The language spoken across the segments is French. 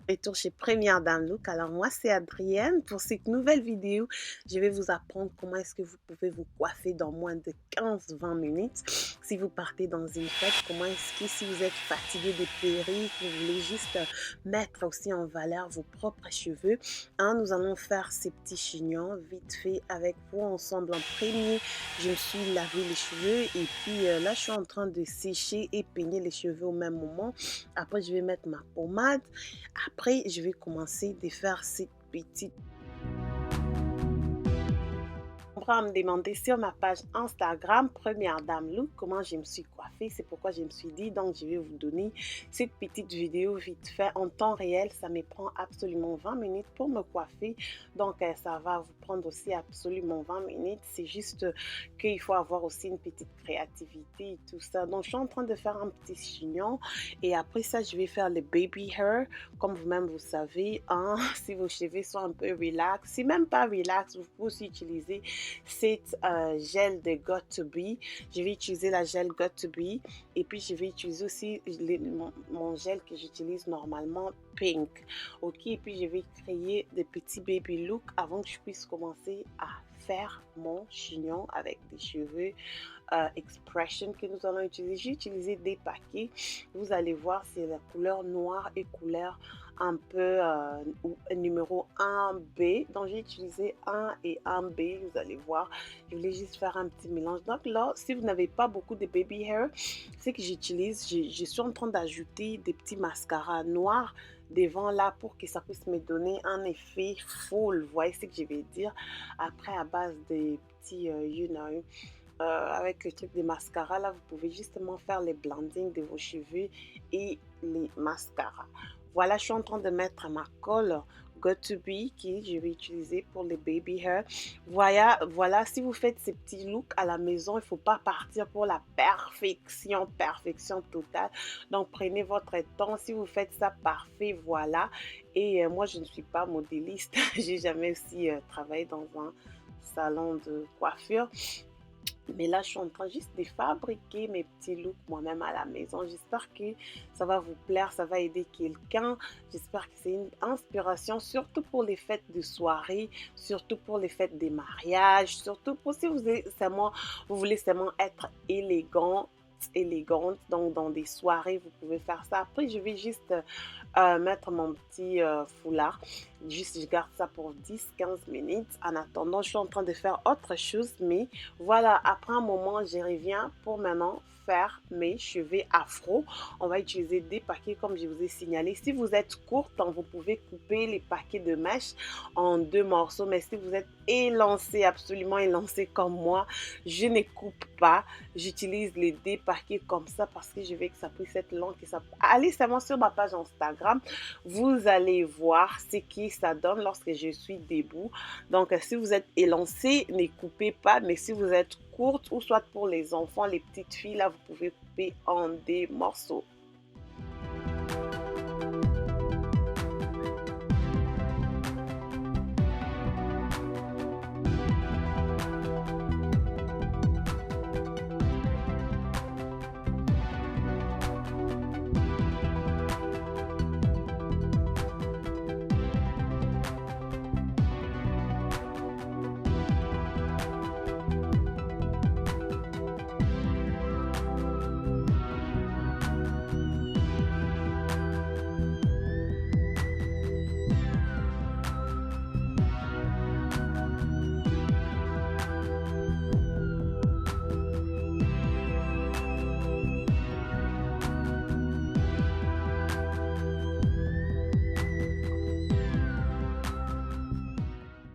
Retour chez Première Dame Look. Alors moi c'est Adrienne. Pour cette nouvelle vidéo, je vais vous apprendre comment est-ce que vous pouvez vous coiffer dans moins de 15-20 minutes. Si vous partez dans une fête, comment est-ce que si vous êtes fatigué des perruques, vous voulez juste mettre aussi en valeur vos propres cheveux. Nous allons faire ces petits chignons vite fait avec vous ensemble. En premier, je me suis lavé les cheveux et puis là je suis en train de sécher et peigner les cheveux au même moment. Après je vais mettre ma pommade. Après, je vais commencer de faire cette petite à me demander sur ma page Instagram, Première Dame Look, comment je me suis coiffée. C'est pourquoi je me suis dit, donc je vais vous donner cette petite vidéo vite fait en temps réel. Ça me prend absolument 20 minutes pour me coiffer. Donc, ça va vous prendre aussi absolument 20 minutes. C'est juste qu'il faut avoir aussi une petite créativité et tout ça. Donc, je suis en train de faire un petit chignon. Et après ça, je vais faire le baby hair. Comme vous-même, vous savez, hein, si vos cheveux sont un peu relax, si même pas relax, vous pouvez aussi utiliser cette gel de Got2b. Je vais utiliser la gel Got2b et puis je vais utiliser aussi mon gel que j'utilise normalement, Pink. Ok, et puis je vais créer des petits baby looks avant que je puisse commencer à faire mon chignon avec des cheveux expression que nous allons utiliser. J'ai utilisé des paquets. Vous allez voir, c'est la couleur noire et couleur un peu numéro 1B. Donc j'ai utilisé 1 et 1B. Vous allez voir, je voulais juste faire un petit mélange. Donc là, si vous n'avez pas beaucoup de baby hair, ce que j'utilise, je suis en train d'ajouter des petits mascaras noirs devant là pour que ça puisse me donner un effet full. Vous voyez ce que je vais dire? Après, à base des petits, avec le truc des mascaras, là, vous pouvez justement faire les blendings de vos cheveux et les mascaras. Voilà, je suis en train de mettre ma colle Got2b qui je vais utiliser pour les baby hair. Voilà, si vous faites ces petits looks à la maison, il ne faut pas partir pour la perfection totale. Donc, prenez votre temps. Si vous faites ça parfait, voilà. Et moi, je ne suis pas modéliste. J'ai jamais aussi travaillé dans un salon de coiffure. Mais là, je suis en train juste de fabriquer mes petits looks moi-même à la maison. J'espère que ça va vous plaire, ça va aider quelqu'un. J'espère que c'est une inspiration, surtout pour les fêtes de soirée, surtout pour les fêtes des mariages, surtout pour si vous voulez seulement être élégante, donc dans des soirées vous pouvez faire ça. Après je vais juste mettre mon petit foulard, juste je garde ça pour 10-15 minutes. En attendant, je suis en train de faire autre chose, mais voilà, après un moment je reviens pour maintenant faire mes cheveux afro. On va utiliser des paquets comme je vous ai signalé. Si vous êtes courte, vous pouvez couper les paquets de mèches en 2 morceaux, mais si vous êtes élancé, absolument élancé comme moi, je ne coupe pas. J'utilise les dépaquets comme ça parce que je veux que ça puisse être long. Allez seulement sur ma page Instagram, vous allez voir ce que ça donne lorsque je suis debout. Donc, si vous êtes élancé, ne coupez pas, mais si vous êtes courte ou soit pour les enfants, les petites filles, là, vous pouvez couper en des morceaux.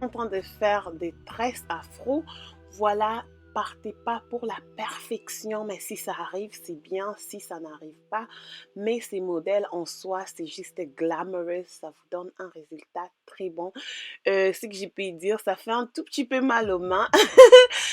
En train de faire des tresses afro, voilà, partez pas pour la perfection, mais si ça arrive, c'est bien, si ça n'arrive pas, mais ces modèles en soi, c'est juste glamorous, ça vous donne un résultat très bon. Ce que j'ai pu dire, ça fait un tout petit peu mal aux mains,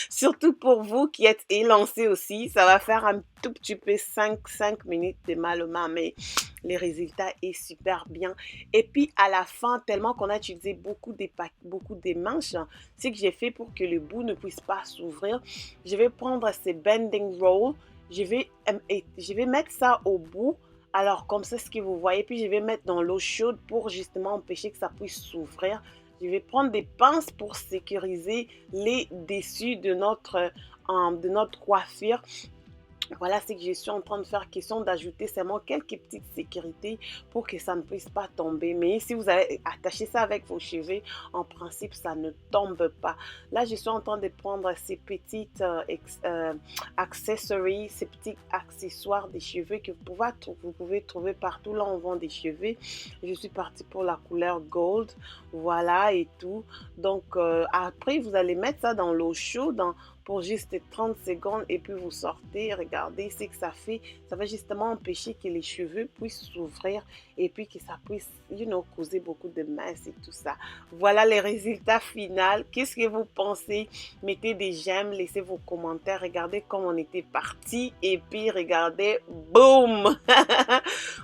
surtout pour vous qui êtes élancés aussi, ça va faire un tout petit peu 5 minutes de mal aux mains, mais les résultats est super bien. Et puis à la fin, tellement qu'on a utilisé beaucoup des manches, ce que j'ai fait pour que le bout ne puisse pas s'ouvrir, je vais prendre ces bending roll, je vais mettre ça au bout Alors, comme c'est ce que vous voyez, puis je vais mettre dans l'eau chaude pour justement empêcher que ça puisse s'ouvrir. Je vais prendre des pinces pour sécuriser les dessus de notre coiffure. Voilà ce que je suis en train de faire, question d'ajouter seulement quelques petites sécurités pour que ça ne puisse pas tomber. Mais si vous avez attaché ça avec vos cheveux, en principe, ça ne tombe pas. Là, je suis en train de prendre ces petites accessories, ces petits accessoires des cheveux que vous pouvez trouver partout. Là, on vend des cheveux. Je suis partie pour la couleur gold. Voilà et tout. Donc, après, vous allez mettre ça dans l'eau chaude, pour juste 30 secondes et puis vous sortez, regardez ce que ça fait. Ça va justement empêcher que les cheveux puissent s'ouvrir et puis que ça puisse, causer beaucoup de mince et tout ça. Voilà les résultats finaux. Qu'est-ce que vous pensez? Mettez des j'aime, laissez vos commentaires, regardez comme on était parti et puis regardez, boum!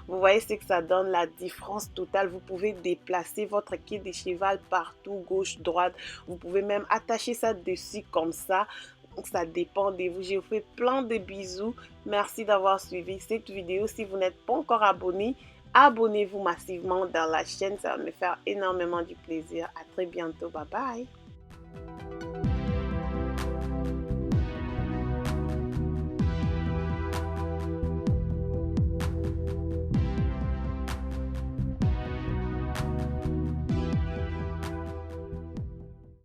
Vous voyez ce que ça donne, la différence totale. Vous pouvez déplacer votre quai de cheval partout, gauche, droite. Vous pouvez même attacher ça dessus comme ça. Donc, ça dépend de vous. Je vous fais plein de bisous. Merci d'avoir suivi cette vidéo. Si vous n'êtes pas encore abonné, abonnez-vous massivement dans la chaîne. Ça va me faire énormément du plaisir. À très bientôt. Bye bye.